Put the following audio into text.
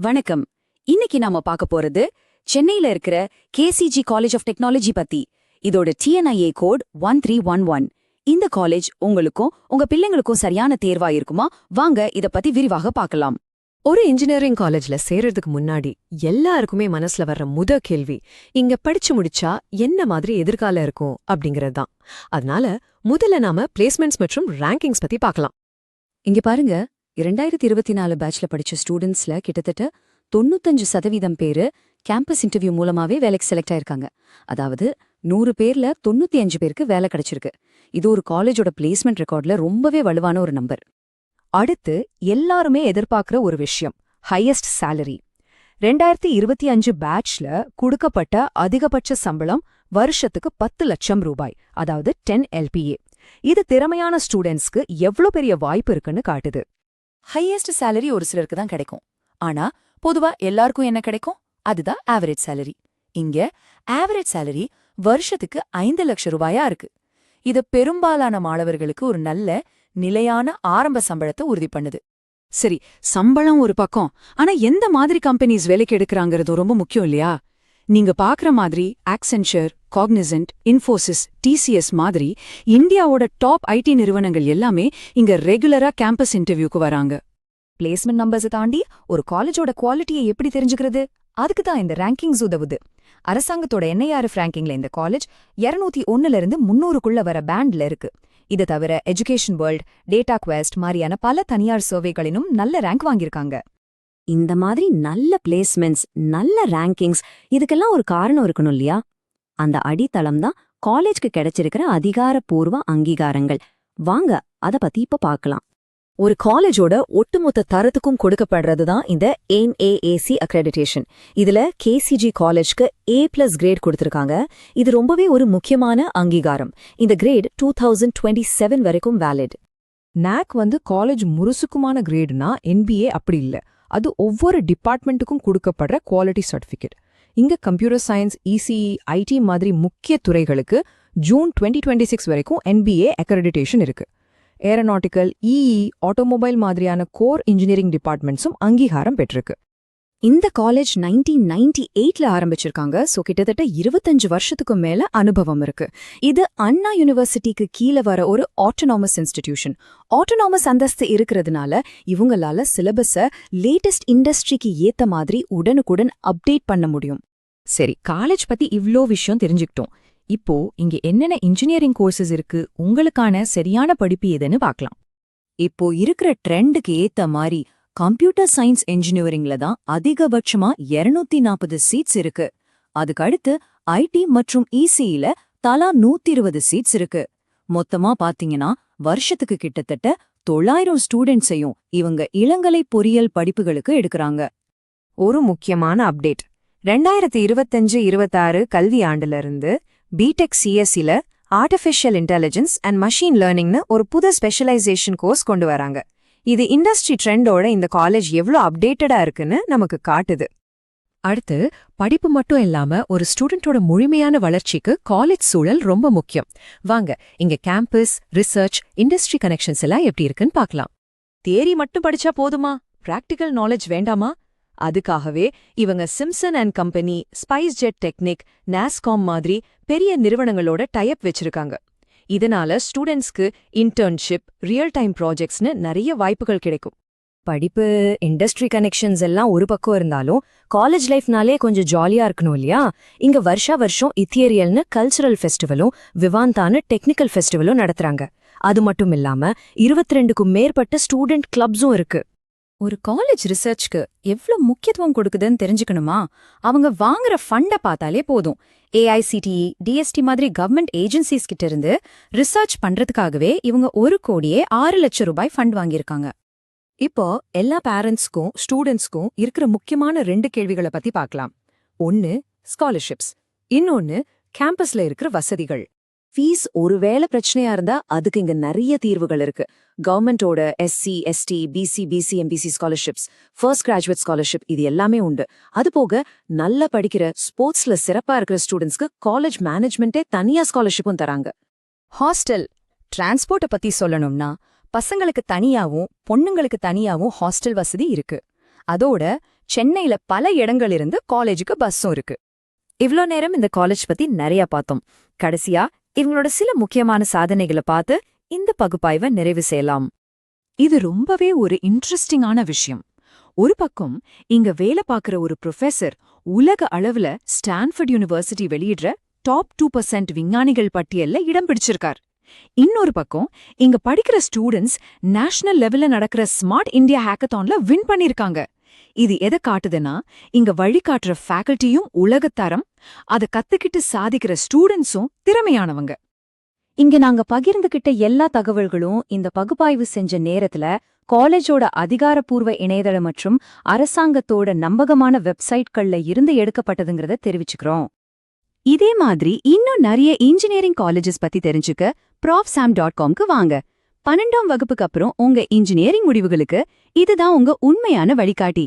வணக்கம். இன்னைக்கு நாம பார்க்க போறது சென்னையில இருக்கிற கேசிஜி காலேஜ் ஆஃப் டெக்னாலஜி பத்தி. இதோட டிஎன்ஐஏ கோட் 1311. இந்த காலேஜ் உங்களுக்கும் உங்க பிள்ளைங்களுக்கும் சரியான தேர்வா இருக்குமா? வாங்க இத பத்தி விரிவாக பார்க்கலாம். ஒரு இன்ஜினியரிங் காலேஜ்ல சேர்றதுக்கு முன்னாடி எல்லாருக்குமே மனசுல வர்ற கேள்வி, இங்க படிச்சு முடிச்சா என்ன மாதிரி எதிர்காலம் இருக்கும் அப்படிங்கறது தான். அதனால முதல்ல நாம பிளேஸ்மெண்ட்ஸ் மற்றும் ரேங்கிங்ஸ் பத்தி பார்க்கலாம். இங்க பாருங்க, 2024 பேட்ச்ல படிச்ச ஸ்டூடெண்ட்ஸ்ல கிட்டத்தட்ட 95% பேரு கேம்பஸ் இன்டர்வியூ மூலமாவே வேலைக்கு செலக்ட் ஆயிருக்காங்க. அதாவது 100 பேர்ல 95 பேருக்கு வேலை கிடைச்சிருக்கு. இது ஒரு காலேஜோட பிளேஸ்மெண்ட் ரெக்கார்ட்ல ரொம்பவே வலுவான ஒரு நம்பர். அடுத்து எல்லாருமே எதிர்பார்க்கிற ஒரு விஷயம், ஹையஸ்ட் சேலரி. 2025 பேட்ச்ல கொடுக்கப்பட்ட அதிகபட்ச சம்பளம் வருஷத்துக்கு 10 லட்சம் ரூபாய், அதாவது 10 LPA. இது திறமையான ஸ்டூடெண்ட்ஸ்க்கு எவ்வளவு பெரிய வாய்ப்பு இருக்குன்னு காட்டுது. ஹையஸ்ட் சேலரி ஒரு சிலருக்கு தான் கிடைக்கும். ஆனா பொதுவா எல்லாருக்கும் என்ன கிடைக்கும்? அதுதான் ஆவரேஜ் சேலரி. இங்க ஆவரேஜ் சேலரி வருஷத்துக்கு 5 லட்சம் ரூபாயா இருக்கு. இது பெரும்பாலான மாணவர்களுக்கு ஒரு நல்ல நிலையான ஆரம்ப சம்பளத்தை உறுதி பண்ணுது. சரி, சம்பளம் ஒரு பக்கம். ஆனா எந்த மாதிரி கம்பெனிஸ் வேலைக்கு எடுக்கிறாங்கிறது ரொம்ப முக்கியம் இல்லையா? நீங்க பாக்குற மாதிரி ஆக்சென்ச்சர், காக்னிசன்ட், இன்ஃபோசிஸ், TCS மாதிரி இந்தியாவோட டாப் ஐடி நிறுவனங்கள் எல்லாமே இங்க ரெகுலரா கேம்பஸ் இன்டர்வியூக்கு வராங்க. பிளேஸ்மெண்ட் நம்பர்ஸை தாண்டி ஒரு காலேஜோட குவாலிட்டியை எப்படி தெரிஞ்சுக்கிறது? அதுக்கு தான் இந்த ரேங்கிங்ஸ் உதவுது. அரசாங்கத்தோட NIRF ரேங்கிங்ல இந்த காலேஜ் 201 300க்குள்ள வர பேண்ட்ல இருக்கு. இதை தவிர எஜுகேஷன் வேர்ல்ட், டேட்டா குவெஸ்ட் மாதிரியான பல தனியார் சர்வேகளிலும் நல்ல ரேங்க் வாங்கியிருக்காங்க. இந்த மாதிரி நல்ல பிளேஸ்மெண்ட்ஸ், நல்ல ரேங்கிங்ஸ், இதுக்கெல்லாம் ஒரு காரணம் இருக்கணும் இல்லையா? அந்த அடித்தளம் தான் காலேஜ்க்கு கிடைச்சிருக்கிற அதிகாரப்பூர்வ அங்கீகாரங்கள். வாங்க அத பத்தி இப்ப பார்க்கலாம். ஒரு காலேஜோட ஒட்டுமொத்த தரத்துக்கும் கொடுக்கப்படுறது தான் இந்த NAAC அக்ரெடிடேஷன். இதுல KCG காலேஜ்க்கு A+ கிரேட் கொடுத்திருக்காங்க. இது ரொம்பவே ஒரு முக்கியமான அங்கீகாரம். இந்த கிரேட் 2027 வரைக்கும் வேலிட். NAC காலேஜ் முழுசுக்குமான கிரேடுனா NBA அப்படி இல்ல. அது ஒவ்வொரு டிபார்ட்மெண்ட்டுக்கும் கொடுக்கப்படுற குவாலிட்டி சர்டிஃபிகேட். இங்க கம்ப்யூட்டர் சயின்ஸ், ECE, IT மாதிரி முக்கிய துறைகளுக்கு ஜூன் 2026 வரைக்கும் NBA அக்ரெடிடேஷன் இருக்கு. ஏரோநாட்டிக்கல், EE, ஆட்டோமொபைல் மாதிரியான கோர் இன்ஜினியரிங் டிபார்ட்மெண்ட்ஸும் அங்கீகாரம் பெற்றிருக்கு. இந்த காலேஜ் 1998ல ஆரம்பிச்சிருக்காங்க. சோ கிட்டத்தட்ட 25 வருஷத்துக்கு மேல அனுபவம் இருக்கு. இது அண்ணா யூனிவர்சிட்டிக்கு கீழே வர ஒரு ஆட்டோனாமஸ் இன்ஸ்டிடியூஷன். ஆட்டோனாமஸ் அந்தஸ்து இருக்கிறதுனால இவங்களால சிலபஸ லேட்டஸ்ட் இண்டஸ்ட்ரிக்கு ஏத்த மாதிரி உடனுக்குடன் அப்டேட் பண்ண முடியும். சரி, காலேஜ் பத்தி இவ்ளோ விஷயம் தெரிஞ்சுக்கிட்டோம். இப்போ இங்க என்னென்ன இன்ஜினியரிங் கோர்சஸ் இருக்கு, உங்களுக்கான சரியான படிப்பு எதுன்னு பார்க்கலாம். இப்போ இருக்கிற ட்ரெண்டுக்கு ஏத்த மாதிரி கம்ப்யூட்டர் சயின்ஸ் இன்ஜினியரிங்ல தான் அதிகபட்சமா 240 சீட்ஸ் இருக்கு. அதுக்கடுத்து IT மற்றும் ECEல தலா 120 சீட்ஸ் இருக்கு. மொத்தமா பாத்தீங்கன்னா வருஷத்துக்கு கிட்டத்தட்ட 900 ஸ்டூடெண்ட்ஸையும் இவங்க இளங்கலை பொறியியல் படிப்புகளுக்கு எடுக்கறாங்க. ஒரு முக்கியமான அப்டேட், 2025-26 கல்வியாண்டுல பிடெக் CSEல ஆர்டிஃபிஷியல் இன்டெலிஜென்ஸ் அண்ட் மஷீன் லேர்னிங்னு ஒரு புது ஸ்பெஷலைசேஷன் கோர்ஸ் கொண்டு வராங்க. இது இண்டஸ்ட்ரி ட்ரெண்டோட இந்த காலேஜ் எவ்வளோ அப்டேட்டடா இருக்குன்னு நமக்கு காட்டுது. அடுத்து, படிப்பு மட்டும் இல்லாம ஒரு ஸ்டூடெண்டோட முழுமையான வளர்ச்சிக்கு காலேஜ் சூழல் ரொம்ப முக்கியம். வாங்க இங்க கேம்பஸ், ரிசர்ச், இண்டஸ்ட்ரி கனெக்ஷன்ஸ் எல்லாம் எப்படி இருக்குன்னு பார்க்கலாம். தியரி மட்டும் படிச்சா போதுமா? பிராக்டிக்கல் நாலேஜ் வேண்டாமா? அதுக்காகவே இவங்க Simpson and company, SpiceJet technique, NASSCOM மாதிரி பெரிய நிறுவனங்களோட டைப் வச்சிருக்காங்க. இதனால ஸ்டூடெண்ட்ஸ்க்கு இன்டர்ன்ஷிப், ரியல் டைம் ப்ராஜெக்ட்ஸ்னு நிறைய வாய்ப்புகள் கிடைக்கும். படிப்பு, இண்டஸ்ட்ரி கனெக்ஷன்ஸ் எல்லாம் ஒரு பக்கம் இருந்தாலும் காலேஜ் லைஃப்னாலே கொஞ்சம் ஜாலியா இருக்கணும் இல்லையா? இங்க வருஷம் இத்தியரியல்னு கல்ச்சரல் ஃபெஸ்டிவலும், விவாந்தான்னு டெக்னிக்கல் ஃபெஸ்டிவலும் நடத்துறாங்க. அது மட்டும் இல்லாம 22க்கும் மேற்பட்ட ஸ்டூடெண்ட் கிளப்ஸும் இருக்கு. ஒரு காலேஜ் ரிசர்ச்க்கு எவ்வளவு முக்கியத்துவம் கொடுக்குதுன்னு தெரிஞ்சுக்கணுமா? அவங்க வாங்குற ஃபண்ட பார்த்தாலே போதும். AICTE, DST மாதிரி கவர்மெண்ட் ஏஜென்சிஸ் கிட்ட இருந்து ரிசர்ச் பண்றதுக்காகவே இவங்க 1,06 லட்சம் ரூபாய் ஃபண்ட் வாங்கியிருக்காங்க. இப்போ எல்லா பேரண்ட்ஸ்க்கும் ஸ்டூடெண்ட்ஸ்க்கும் இருக்கிற முக்கியமான 2 கேள்விகளை பத்தி பார்க்கலாம். ஒன்னு ஸ்காலர்ஷிப்ஸ், இன்னொன்னு கேம்பஸ்ல இருக்கிற வசதிகள். ஃபீஸ் ஒருவேளை பிரச்சனையா இருந்தா அதுக்கு இங்க நிறைய தீர்வுகள் இருக்கு. கவர்மெண்டோட SC, ST, BC, MBC scholarships, first graduate scholarship, இது எல்லாமே உண்டு. அது போக நல்லா படிக்கிற, ஸ்போர்ட்ஸ்ல சிறப்பா இருக்கிற ஸ்டூடெண்ட்ஸ்க்கு காலேஜ் மேனேஜ்மெண்ட்டே தனியா ஸ்காலர்ஷிப்பும் தராங்க. ஹாஸ்டல், டிரான்ஸ்போர்ட்டை பத்தி சொல்லணும்னா பசங்களுக்கு தனியாவும் பொண்ணுங்களுக்கு தனியாவும் ஹாஸ்டல் வசதி இருக்கு. அதோட சென்னையில பல இடங்களிலிருந்து காலேஜுக்கு பஸ்ஸும் இருக்கு. இவ்ளோ நேரம் இந்த காலேஜ் பத்தி நிறைய பார்த்தோம். கடைசியா இவங்களோட சில முக்கியமான சாதனைகளை பார்த்து இந்த பகுப்பாய்வை நிறைவு செய்யலாம். இது ரொம்பவே ஒரு இன்ட்ரெஸ்டிங்கான விஷயம். ஒரு பக்கம் இங்க வேலை பார்க்குற ஒரு ப்ரொஃபசர் உலக அளவுல ஸ்டான்ஃபர்ட் யூனிவர்சிட்டி வெளியிடுற டாப் 2% விஞ்ஞானிகள் பட்டியல்ல இடம் பிடிச்சிருக்கார். இன்னொரு பக்கம் இங்க படிக்கிற ஸ்டூடெண்ட்ஸ் நேஷனல் லெவல்ல நடக்கிற ஸ்மார்ட் இந்தியா ஹேக்கத்தான்ல வின் பண்ணிருக்காங்க. இது எதை காட்டுதுன்னா, இங்க வழிகாட்டுற ஃபேக்கல்ட்டியும் உலகத்தரம், அதை கத்துக்கிட்டு சாதிக்கிற ஸ்டூடெண்ட்ஸும் திறமையானவங்க. இங்க நாங்க பகிர்ந்துகிட்ட எல்லா தகவல்களும் இந்த பகுப்பாய்வு செஞ்ச நேரத்துல காலேஜோட அதிகாரப்பூர்வ இணையதளம் மற்றும் அரசாங்கத்தோட நம்பகமான வெப்சைட்கள்ல இருந்து எடுக்கப்பட்டதுங்கிறத தெரிவிச்சுக்கிறோம். இதே மாதிரி இன்னும் நிறைய இன்ஜினியரிங் காலேஜஸ் பத்தி தெரிஞ்சுக்க profsam.comக்கு வாங்க. 12ஆம் வகுப்புக்கு அப்புறம் உங்க இன்ஜினியரிங் முடிவுகளுக்கு இதுதான் உங்க உண்மையான வழிகாட்டி.